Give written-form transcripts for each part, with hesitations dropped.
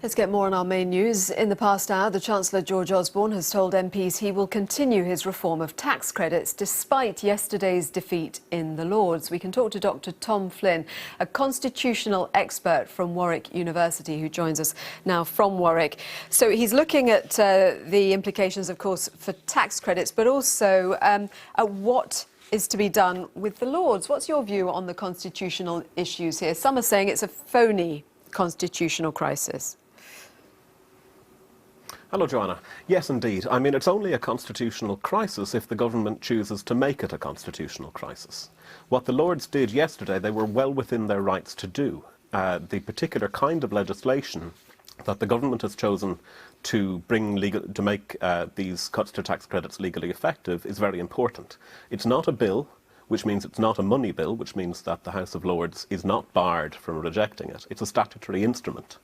Let's get more on our main news. In the past hour, the Chancellor George Osbourne has told MPs he will continue his reform of tax credits despite yesterday's defeat in the Lords. We can talk to Dr. Tom Flynn, a constitutional expert from Warwick University, who joins us now from Warwick. So he's looking at the implications, of course, for tax credits, but also at what is to be done with the Lords. What's your view on the constitutional issues here? Some are saying it's a phony constitutional crisis. Hello, Joanna. Yes, indeed. I mean, it's only a constitutional crisis if the government chooses to make it a constitutional crisis. What the Lords did yesterday, they were well within their rights to do. The particular kind of legislation that the government has chosen to make these cuts to tax credits legally effective is very important. It's not a bill, which means it's not a money bill, which means that the House of Lords is not barred from rejecting it. It's a statutory instrument.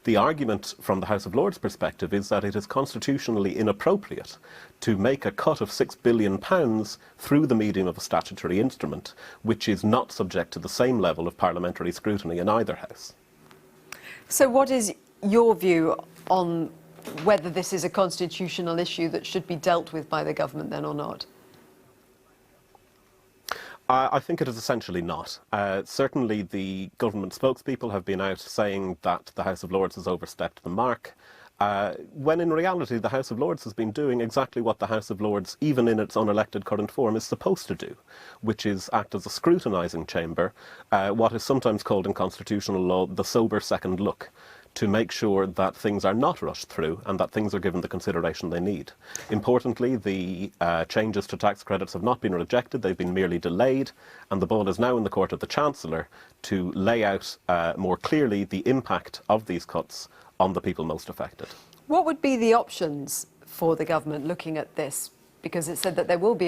The argument from the House of Lords perspective is that it is constitutionally inappropriate to make a cut of £6 billion through the medium of a statutory instrument, which is not subject to the same level of parliamentary scrutiny in either house. So what is your view on whether this is a constitutional issue that should be dealt with by the government then or not? I think it is essentially not. Certainly the government spokespeople have been out saying that the House of Lords has overstepped the mark, when in reality the House of Lords has been doing exactly what the House of Lords, even in its unelected current form, is supposed to do, which is act as a scrutinising chamber, what is sometimes called in constitutional law the sober second look, to make sure that things are not rushed through and that things are given the consideration they need. Importantly, the changes to tax credits have not been rejected, they've been merely delayed, and the ball is now in the court of the Chancellor to lay out more clearly the impact of these cuts on the people most affected. What would be the options for the government looking at this? Because it said that there will be